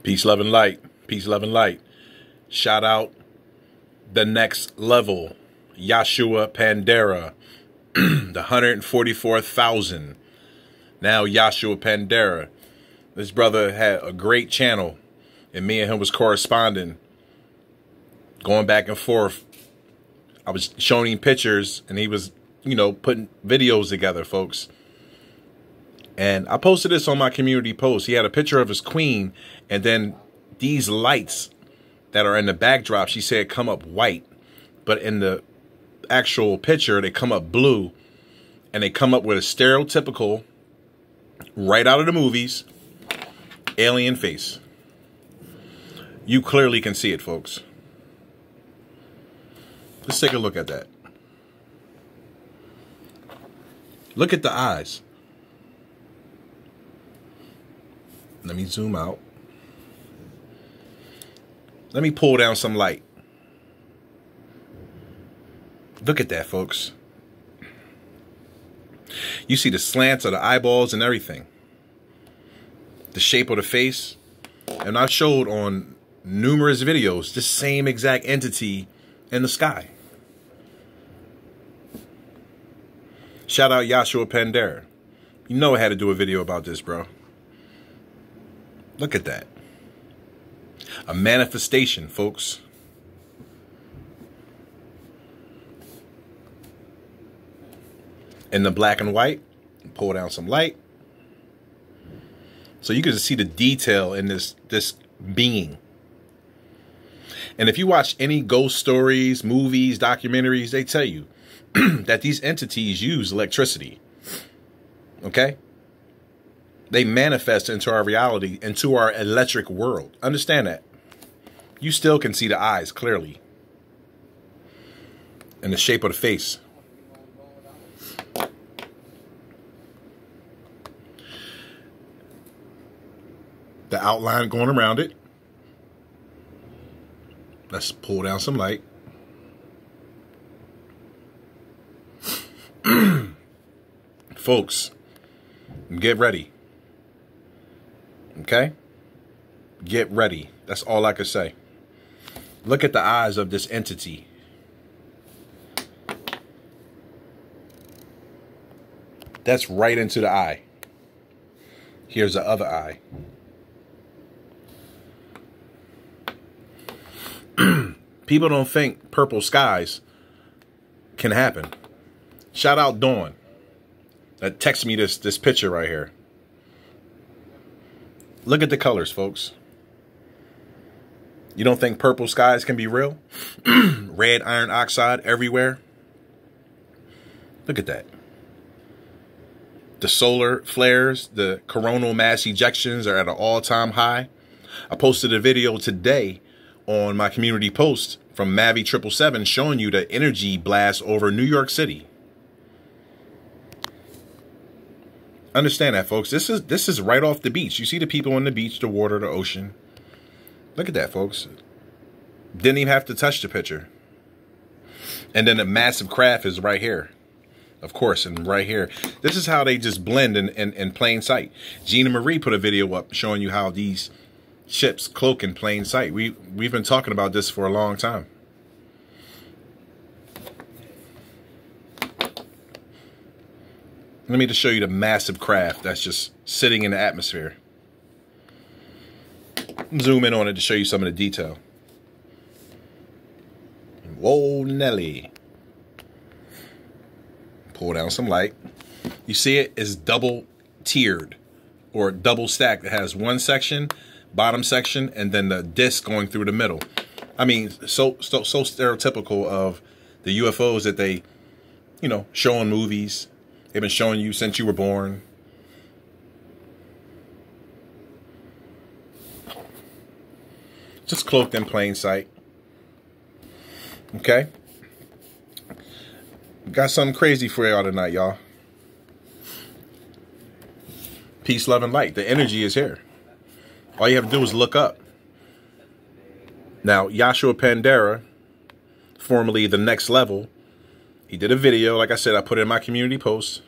Peace, love, and light. Peace, love, and light. Shout out the next level, Yashua Pandera, the 144,000. Now Yashua Pandera. This brother had a great channel, and me and him was corresponding, going back and forth. I was showing him pictures, and he was, putting videos together, folks. And I posted this on my community post. He had a picture of his queen, and then these lights that are in the backdrop, she said, come up white. But in the actual picture, they come up blue. And they come up with a stereotypical, right out of the movies, alien face. You clearly can see it, folks. Let's take a look at that. Look at the eyes. Let me zoom out. Let me pull down some light. Look at that, folks. You see the slants of the eyeballs and everything. The shape of the face. And I've showed on numerous videos the same exact entity in the sky. Shout out Yashua Pandera. You know I had to do a video about this, bro. Look at that. A manifestation, folks. In the black and white, pull down some light. So you can see the detail in this being. And if you watch any ghost stories, movies, documentaries, they tell you that these entities use electricity. Okay? They manifest into our reality, into our electric world. Understand that. You still can see the eyes clearly. And the shape of the face. The outline going around it. Let's pull down some light. Folks, get ready. Okay? Get ready. That's all I can say. Look at the eyes of this entity. That's right into the eye. Here's the other eye. People don't think purple skies can happen. Shout out Dawn that texted me this picture right here. Look at the colors, folks. You don't think purple skies can be real? Red iron oxide everywhere. Look at that. The solar flares, the coronal mass ejections are at an all-time high. I posted a video today on my community post from Mavi 777 showing you the energy blast over New York City. Understand that, folks. This is right off the beach. You see the people on the beach, the water, the ocean. Look at that, folks. Didn't even have to touch the picture. And then the massive craft is right here. Of course, and right here. This is how they just blend in plain sight. Gina Marie put a video up showing you how these ships cloak in plain sight. We've been talking about this for a long time. Let me just show you the massive craft that's just sitting in the atmosphere. Zoom in on it to show you some of the detail. Whoa, Nelly. Pull down some light. You see it is double tiered or double stacked. It has one section, bottom section, and then the disc going through the middle. I mean, so stereotypical of the UFOs that they, show in movies. They've been showing you since you were born. Just cloaked in plain sight. Okay? Got something crazy for y'all tonight, y'all. Peace, love, and light. The energy is here. All you have to do is look up. Now, Yashua Pandera, formerly The Next Level, he did a video. Like I said, I put it in my community post.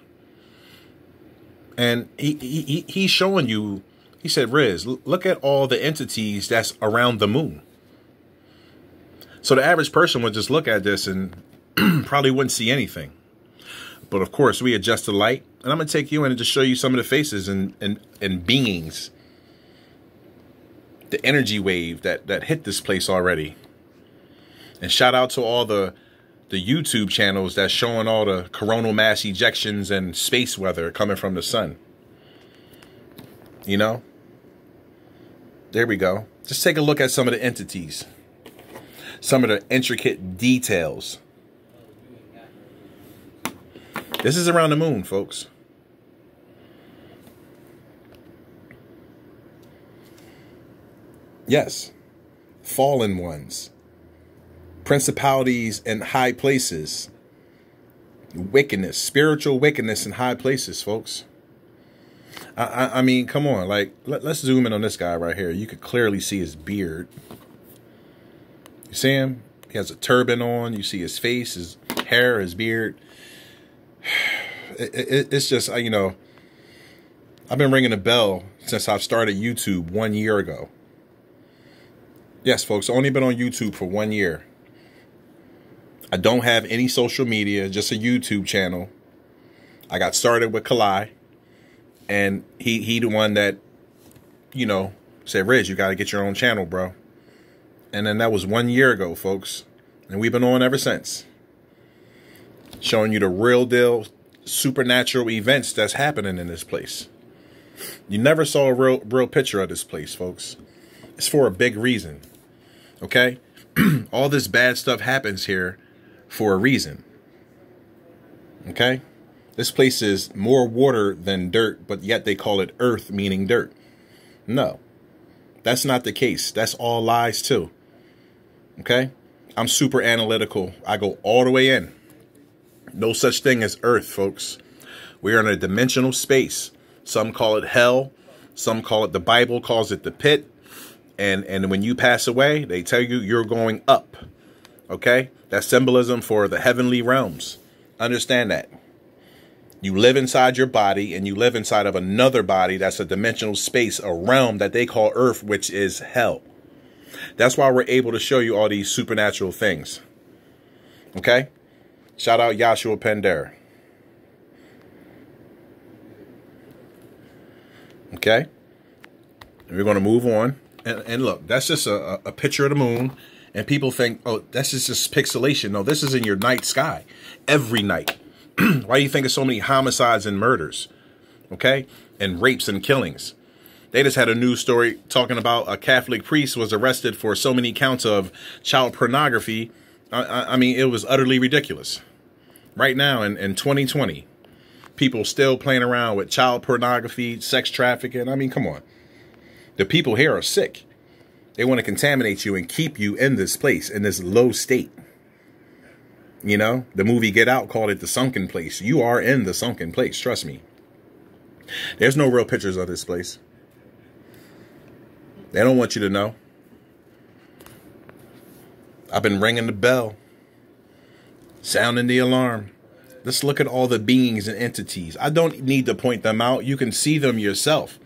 And he's showing you He said, Riz, look at all the entities that's around the moon. So the average person would just look at this and probably wouldn't see anything. But of course, we adjust the light, and I'm going to take you in and just show you some of the faces and beings, the energy wave that hit this place already. And shout out to all the YouTube channels that's showing all the coronal mass ejections and space weather coming from the sun. You know? There we go. Just take a look at some of the entities. Some of the intricate details. This is around the moon, folks. Yes. Fallen ones. Principalities in high places. Wickedness. Spiritual wickedness in high places, folks. I mean, come on. Like, let's zoom in on this guy right here. You could clearly see his beard. You see him? He has a turban on. You see his face, his hair, his beard. It's just, you know, I've been ringing a bell since I've started YouTube 1 year ago. Yes, folks, only been on YouTube for 1 year. I don't have any social media, just a YouTube channel. I got started with Kalai, and he the one that, you know, said, Riz, you got to get your own channel, bro. And then that was 1 year ago, folks. And we've been on ever since. Showing you the real deal supernatural events that's happening in this place. You never saw a real picture of this place, folks. It's for a big reason. Okay? All this bad stuff happens here for a reason. Okay? This place is more water than dirt, but yet they call it earth, meaning dirt. No. That's not the case. That's all lies too. Okay? I'm super analytical. I go all the way in. No such thing as earth, folks. We are in a dimensional space. Some call it hell. Some call it, the Bible calls it the pit. And when you pass away, they tell you you're going up. Okay? That's symbolism for the heavenly realms. Understand that. You live inside your body, and you live inside of another body that's a dimensional space, a realm that they call earth, which is hell. That's why we're able to show you all these supernatural things. Okay? Shout out Yashua Pandera. Okay? And we're going to move on. And look, that's just a picture of the moon. And people think, oh, that's just pixelation. No, this is in your night sky. Every night. Why do you think of so many homicides and murders? Okay? And rapes and killings. They just had a news story talking about a Catholic priest was arrested for so many counts of child pornography. I mean, it was utterly ridiculous. Right now in 2020, people still playing around with child pornography, sex trafficking. I mean, come on. The people here are sick. They want to contaminate you and keep you in this place, in this low state. You know, the movie Get Out called it the sunken place. You are in the sunken place. Trust me. There's no real pictures of this place. They don't want you to know. I've been ringing the bell. Sounding the alarm. Let's look at all the beings and entities. I don't need to point them out. You can see them yourself.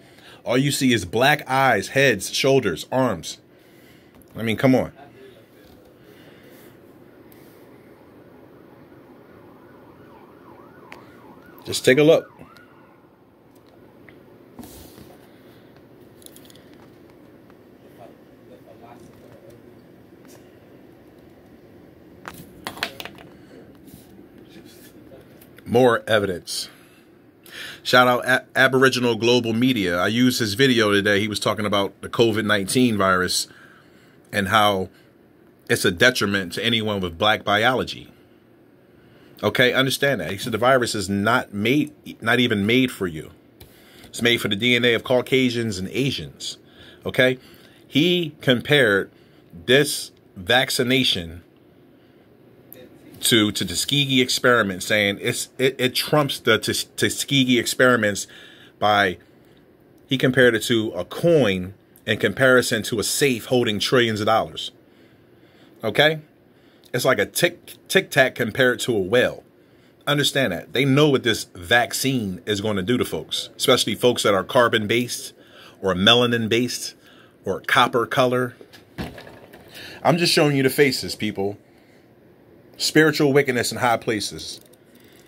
All you see is black eyes, heads, shoulders, arms. I mean, come on. Just take a look. More evidence. Shout out Aboriginal Global Media. I used his video today. He was talking about the COVID-19 virus and how it's a detriment to anyone with black biology. Okay, understand that. He said the virus is not even made for you. It's made for the DNA of Caucasians and Asians. Okay? He compared this vaccination to Tuskegee experiment, saying it trumps the Tuskegee experiments by, he compared it to a coin in comparison to a safe holding trillions of dollars. Okay? It's like a tic-tac compared to a whale. Understand that. They know what this vaccine is going to do to folks, especially folks that are carbon-based or melanin based or copper color. I'm just showing you the faces, people. Spiritual wickedness in high places.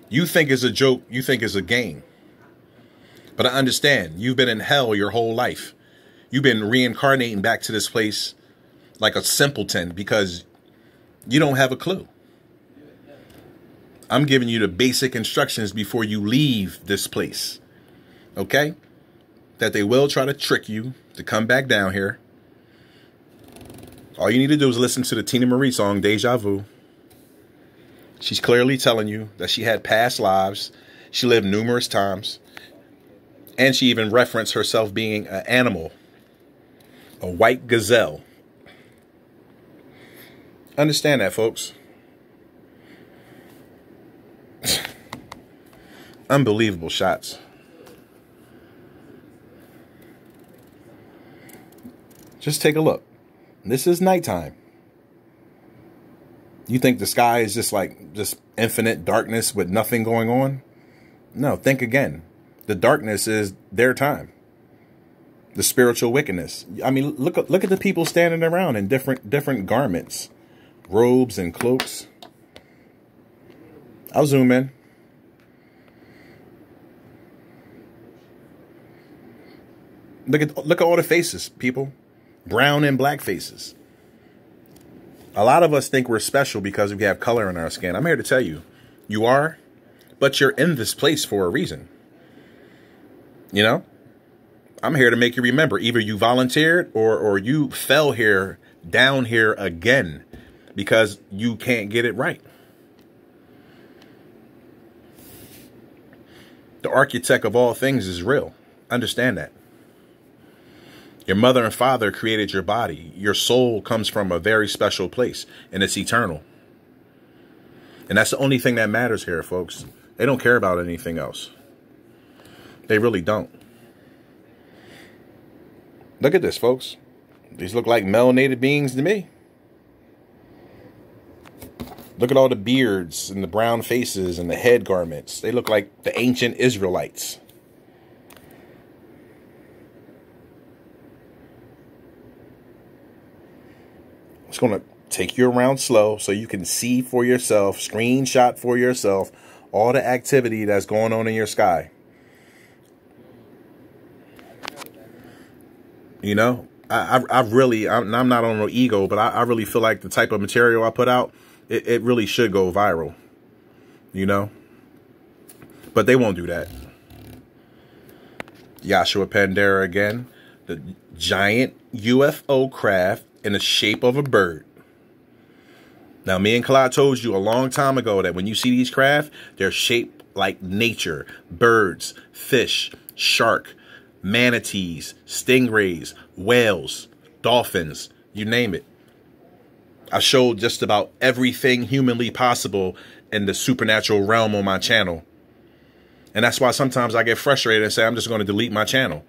You think it's a joke. You think it's a game. But I understand. You've been in hell your whole life. You've been reincarnating back to this place like a simpleton because you don't have a clue. I'm giving you the basic instructions before you leave this place. Okay? That they will try to trick you to come back down here. All you need to do is listen to the Tina Marie song, Deja Vu. She's clearly telling you that she had past lives. She lived numerous times. And she even referenced herself being an animal. A white gazelle. Understand that, folks. Unbelievable shots. Just take a look. This is nighttime. You think the sky is just infinite darkness with nothing going on? No, think again. The darkness is their time. The spiritual wickedness. I mean, look at the people standing around in different garments, robes and cloaks. I'll zoom in. Look at all the faces, people. Brown and black faces. A lot of us think we're special because we have color in our skin. I'm here to tell you, you are, but you're in this place for a reason. You know? I'm here to make you remember, either you volunteered or you fell here, down here again because you can't get it right. The architect of all things is real. Understand that. Your mother and father created your body. Your soul comes from a very special place, and it's eternal. And that's the only thing that matters here, folks. They don't care about anything else. They really don't. Look at this, folks. These look like melanated beings to me. Look at all the beards and the brown faces and the head garments. They look like the ancient Israelites. It's going to take you around slow so you can see for yourself, screenshot for yourself, all the activity that's going on in your sky. You know, I'm not on no ego, but I really feel like the type of material I put out, it really should go viral, you know, but they won't do that. Yashua Pandera again, the giant UFO craft in the shape of a bird. Now, me and Clyde told you a long time ago that when you see these craft, they're shaped like nature. Birds, fish, shark, manatees, stingrays, whales, dolphins, you name it. I showed just about everything humanly possible in the supernatural realm on my channel. And that's why sometimes I get frustrated and say, I'm just going to delete my channel.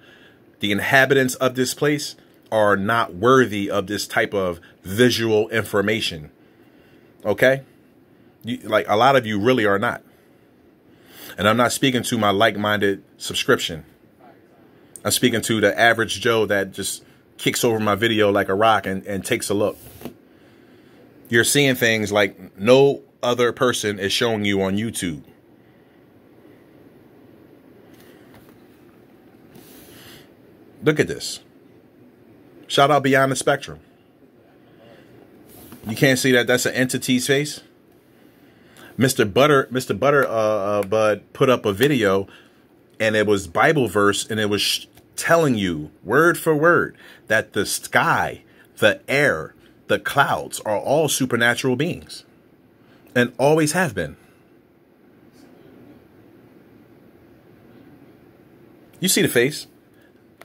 The inhabitants of this place are not worthy of this type of visual information. Okay? Like, a lot of you really are not. And I'm not speaking to my like-minded subscription. I'm speaking to the average Joe that just kicks over my video like a rock and takes a look. You're seeing things like no other person is showing you on YouTube. Look at this. Shout out Beyond the Spectrum. You can't see that that's an entity's face. Mr. Bud put up a video, and it was Bible verse, and it was telling you word for word that the sky, the air, the clouds are all supernatural beings, and always have been. You see the face?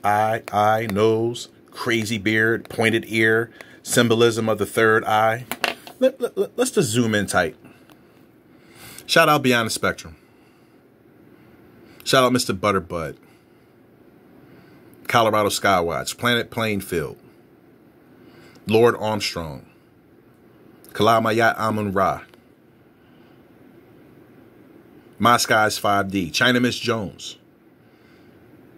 Eye, nose, crazy beard, pointed ear, symbolism of the third eye. Let's just zoom in tight. Shout out Beyond the Spectrum. Shout out Mr. Butterbud. Colorado Skywatch. Planet Plainfield. Lord Armstrong. Kalamayat Amun Ra. My Skies 5D. China Miss Jones.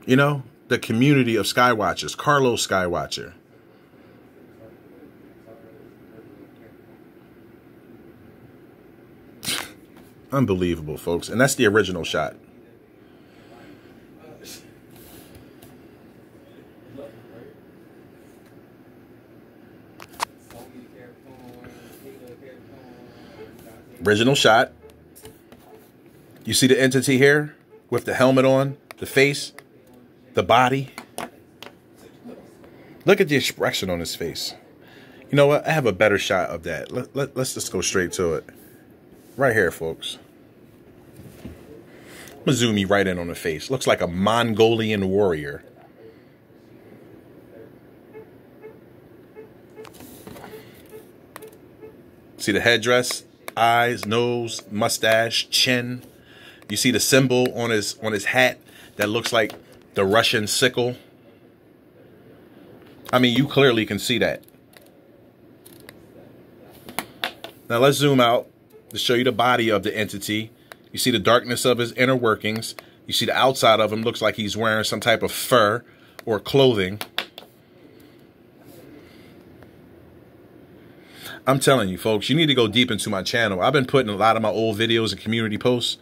You know, the community of Skywatchers. Carlos Skywatcher. Unbelievable, folks. And that's the original shot. Original shot. You see the entity here with the helmet on, the face, the body. Look at the expression on his face. You know what? I have a better shot of that. Let's just go straight to it. Right here, folks. I'm going to zoom you right in on the face. Looks like a Mongolian warrior. See the headdress, eyes, nose, mustache, chin. You see the symbol on his hat that looks like the Russian sickle. I mean, you clearly can see that. Now let's zoom out to show you the body of the entity. You see the darkness of his inner workings. You see the outside of him looks like he's wearing some type of fur or clothing. I'm telling you, folks, you need to go deep into my channel. I've been putting a lot of my old videos and community posts.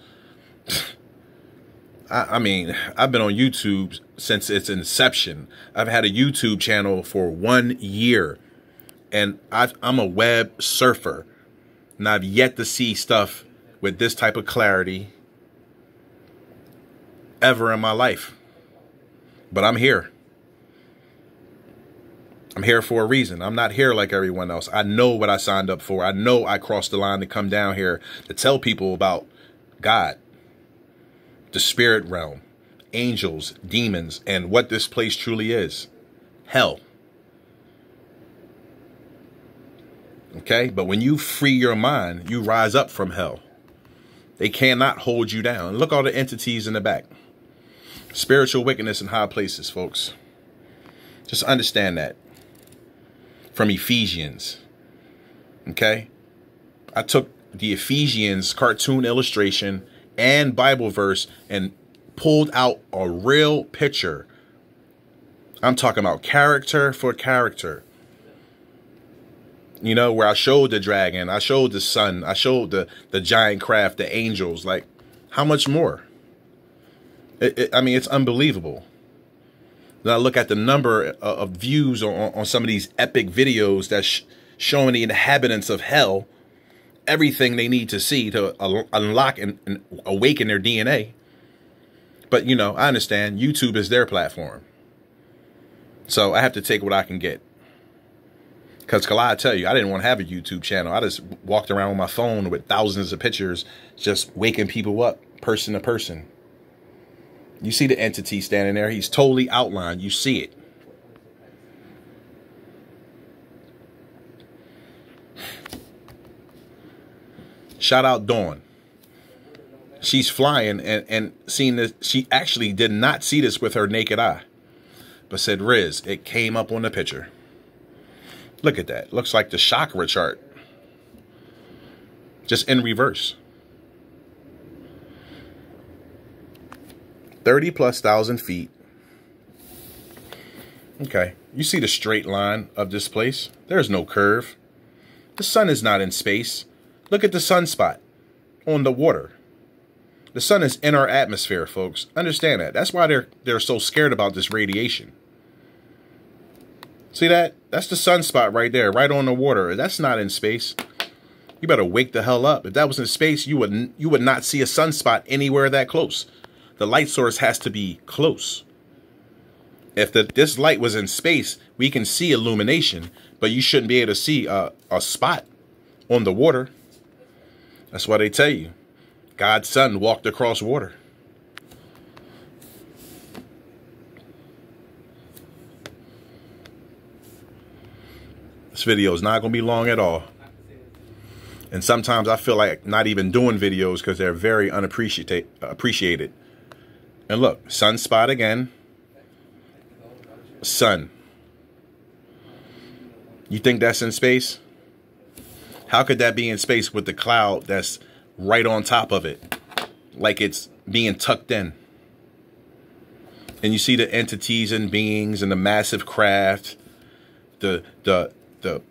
I mean, I've been on YouTube since its inception. I've had a YouTube channel for 1 year. And I'm a web surfer. And I've yet to see stuff with this type of clarity ever in my life. But I'm here. I'm here for a reason. I'm not here like everyone else. I know what I signed up for. I know I crossed the line to come down here to tell people about God, the spirit realm, angels, demons, and what this place truly is. Hell. Okay? But when you free your mind, you rise up from hell. They cannot hold you down. Look all the entities in the back. Spiritual wickedness in high places, folks. Just understand that. From Ephesians. Okay? I took the Ephesians cartoon illustration and Bible verse and pulled out a real picture. I'm talking about character for character. You know, where I showed the dragon, I showed the sun, I showed the giant craft, the angels. Like, how much more? I mean, it's unbelievable. Then I look at the number of views on some of these epic videos that's showing the inhabitants of hell everything they need to see to unlock and awaken their DNA. But, you know, I understand YouTube is their platform. So I have to take what I can get. Because, I tell you, I didn't want to have a YouTube channel. I just walked around with my phone with thousands of pictures, just waking people up, person to person. You see the entity standing there. He's totally outlined. You see it. Shout out Dawn. She's flying and seeing this. She actually did not see this with her naked eye, but said, Riz, it came up on the picture. Look at that. Looks like the chakra chart. Just in reverse. 30,000+ feet. Okay. You see the straight line of this place? There's no curve. The sun is not in space. Look at the sunspot on the water. The sun is in our atmosphere, folks. Understand that. That's why they're so scared about this radiation. See that? That's the sunspot right there, right on the water. That's not in space. You better wake the hell up. If that was in space, you would not see a sunspot anywhere that close. The light source has to be close. If this light was in space, we can see illumination, but you shouldn't be able to see a spot on the water. That's why they tell you, God's son walked across water. This video is not going to be long at all. And sometimes I feel like not even doing videos because they're very appreciated. And look, sunspot again. Sun. You think that's in space? How could that be in space with the cloud that's right on top of it? Like it's being tucked in. And you see the entities and beings and the massive craft, the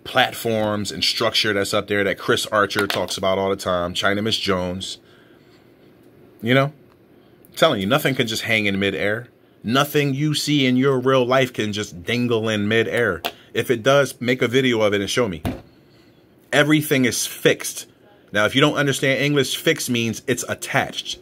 platforms and structure that's up there that Chris Archer talks about all the time, China Miss Jones. You know, I'm telling you, nothing can just hang in midair. Nothing you see in your real life can just dangle in midair. If it does, make a video of it and show me. Everything is fixed. Now, if you don't understand English, fixed means it's attached.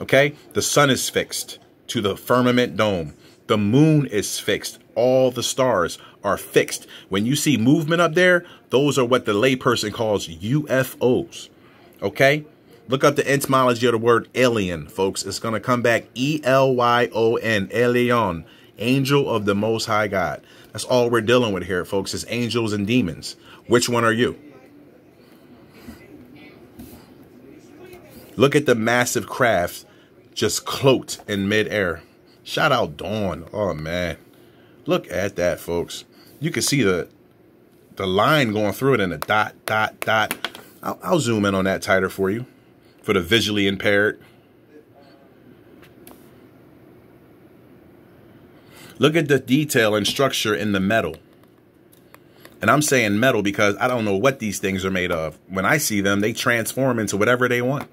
Okay? The sun is fixed to the firmament dome. The moon is fixed. All the stars are fixed. When you see movement up there, those are what the layperson calls UFOs. Okay? Look up the etymology of the word alien, folks. It's going to come back E-L-Y-O-N, Elion, angel of the Most High God. That's all we're dealing with here, folks, is angels and demons. Which one are you? Look at the massive craft just cloaked in midair. Shout out Dawn. Oh, man. Look at that, folks. You can see the line going through it and the dot, dot, dot. I'll zoom in on that tighter for you, for the visually impaired. Look at the detail and structure in the metal. And I'm saying metal because I don't know what these things are made of. When I see them, they transform into whatever they want.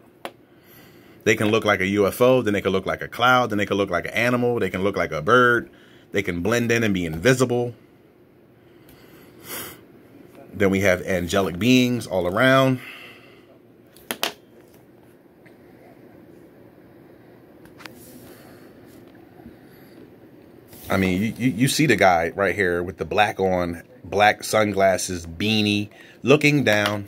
They can look like a UFO, then they can look like a cloud, then they can look like an animal, they can look like a bird, they can blend in and be invisible. Then we have angelic beings all around. I mean, you see the guy right here with the black on, black sunglasses, beanie, looking down.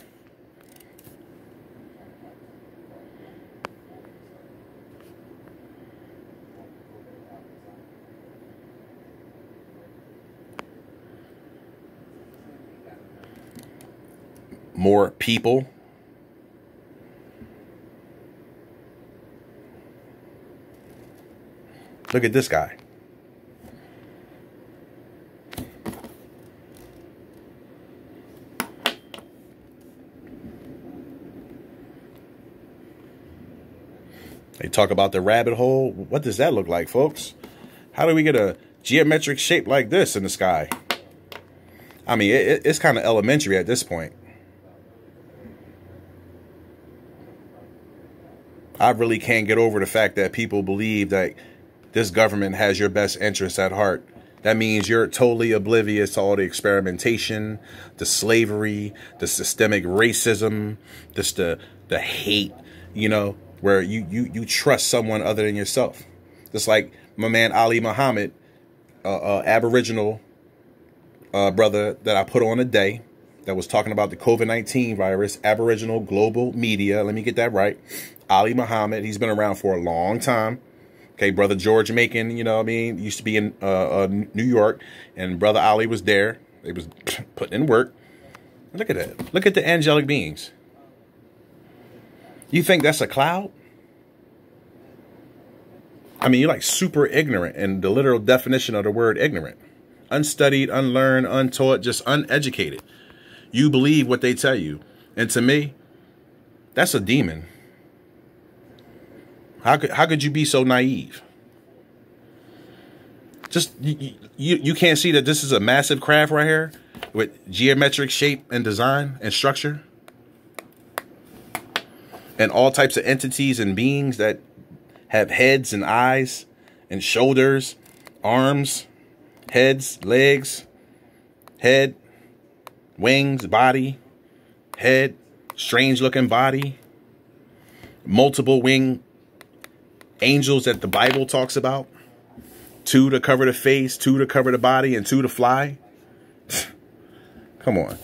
More people. Look at this guy. They talk about the rabbit hole. What does that look like, folks? How do we get a geometric shape like this in the sky? I mean, it's kind of elementary at this point. I really can't get over the fact that people believe that this government has your best interests at heart. That means you're totally oblivious to all the experimentation, the slavery, the systemic racism, just the hate, you know, where you trust someone other than yourself. Just like my man Ali Muhammad, Aboriginal brother that I put on a day that was talking about the COVID-19 virus, Aboriginal Global Media. Let me get that right. Ali Muhammad, he's been around for a long time. Okay, Brother George Macon, you know what I mean, used to be in New York, and Brother Ali was there. They was putting in work. Look at that. Look at the angelic beings. You think that's a cloud? I mean, you're like super ignorant in the literal definition of the word ignorant. Unstudied, unlearned, untaught, just uneducated. You believe what they tell you. And to me, that's a demon. How could you be so naive? Just you can't see that this is a massive craft right here with geometric shape and design and structure and all types of entities and beings that have heads and eyes and shoulders, arms, heads, legs, head, wings, body, head, strange looking body, multiple wing angels that the Bible talks about. 2 to cover the face, 2 to cover the body, and 2 to fly. Come on.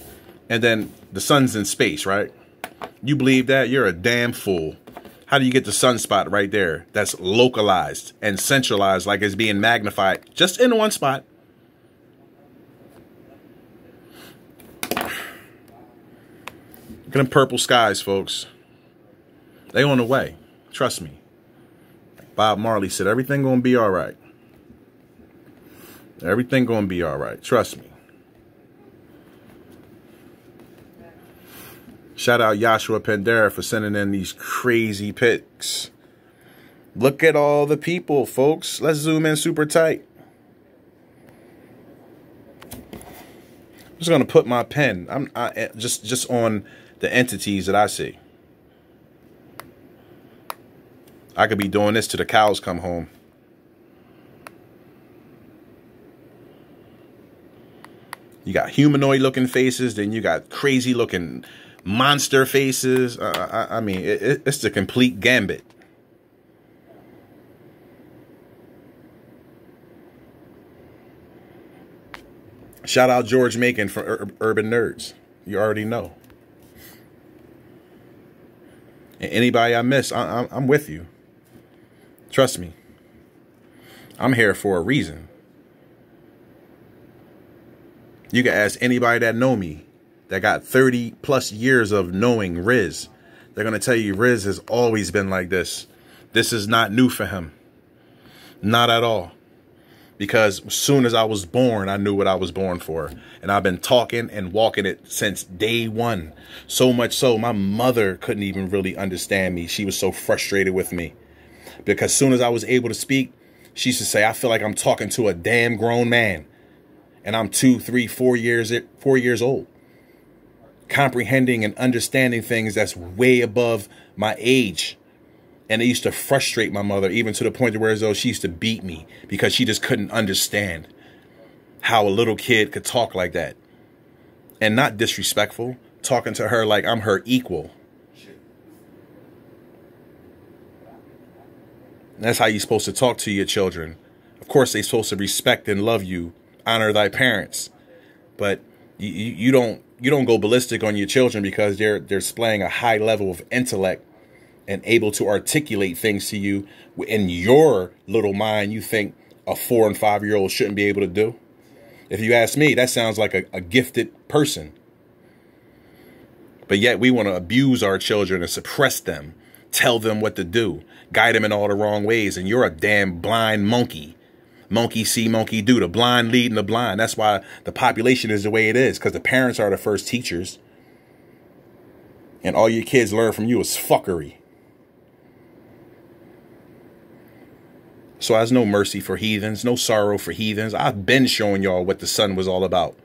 And then the sun's in space, right? You believe that? You're a damn fool. How do you get the sunspot right there? That's localized and centralized, like it's being magnified just in one spot. Look at them purple skies, folks. They on the way. Trust me. Bob Marley said, everything gonna be all right. Everything gonna be all right. Trust me. Shout out Yashua Pandera for sending in these crazy pics. Look at all the people, folks. Let's zoom in super tight. I'm just gonna put my pen. Just on the entities that I see. I could be doing this till the cows come home. You got humanoid looking faces, then you got crazy looking monster faces. I mean, it's the complete gambit. Shout out George Macon from Urban Nerds. You already know. And anybody I miss, I'm with you. Trust me. I'm here for a reason. You can ask anybody that know me, that got 30 plus years of knowing Riz. They're going to tell you Riz has always been like this. This is not new for him. Not at all. Because as soon as I was born, I knew what I was born for. And I've been talking and walking it since day one. So much so, my mother couldn't even really understand me. She was so frustrated with me. Because as soon as I was able to speak, she used to say, I feel like I'm talking to a damn grown man. And I'm 2, 3, 4 years old. Comprehending and understanding things that's way above my age. And it used to frustrate my mother, even to the point where as though she used to beat me because she just couldn't understand how a little kid could talk like that. And not disrespectful, talking to her like I'm her equal. And that's how you're supposed to talk to your children. Of course, they're supposed to respect and love you, honor thy parents. But you don't go ballistic on your children because they're displaying a high level of intellect and able to articulate things to you in your little mind you think a 4- and 5-year-old shouldn't be able to do. If you ask me, that sounds like a gifted person. But yet we want to abuse our children and suppress them, tell them what to do, guide them in all the wrong ways. And you're a damn blind monkey. Monkey see, monkey do. The blind leading the blind. That's why the population is the way it is, because the parents are the first teachers. And all your kids learn from you is fuckery. So there's no mercy for heathens, no sorrow for heathens. I've been showing y'all what the sun was all about.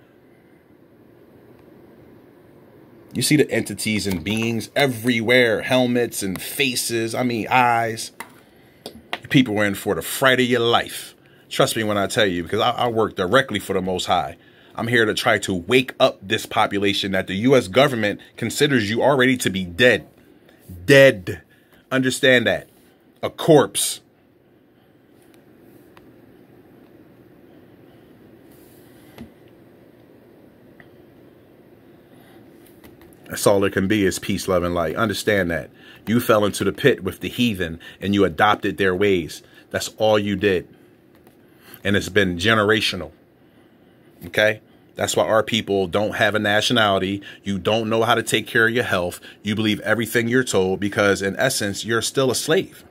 You see the entities and beings everywhere, helmets and faces, I mean eyes. People are in for the fright of your life. Trust me when I tell you, because I work directly for the Most High. I'm here to try to wake up this population that the U.S. government considers you already to be dead. Dead. Understand that. A corpse. That's all there can be is peace, love, and light. Understand that. You fell into the pit with the heathen and you adopted their ways. That's all you did. And it's been generational. Okay? That's why our people don't have a nationality. You don't know how to take care of your health. You believe everything you're told because, in essence, you're still a slave.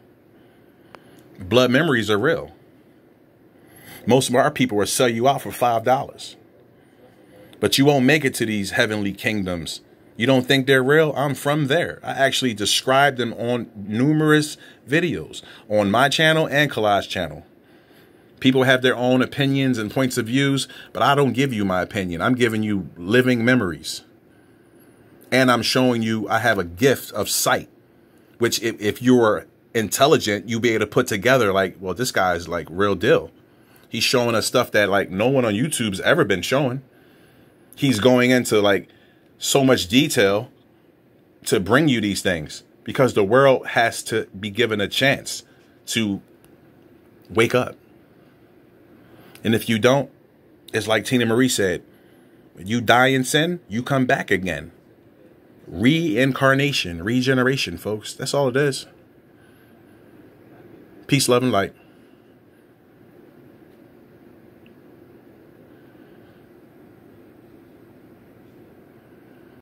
Blood memories are real. Most of our people will sell you out for $5. But you won't make it to these heavenly kingdoms. You don't think they're real? I'm from there. I actually described them on numerous videos on my channel and Collage channel. People have their own opinions and points of views, but I don't give you my opinion. I'm giving you living memories. And I'm showing you I have a gift of sight, which if you're intelligent, you'll be able to put together like, well, this guy's like real deal. He's showing us stuff that like no one on YouTube's ever been showing. He's going into like so much detail to bring you these things because the world has to be given a chance to wake up. And if you don't, it's like Tina Marie said, when you die in sin, you come back again. Reincarnation, regeneration, folks. That's all it is. Peace, love, and light.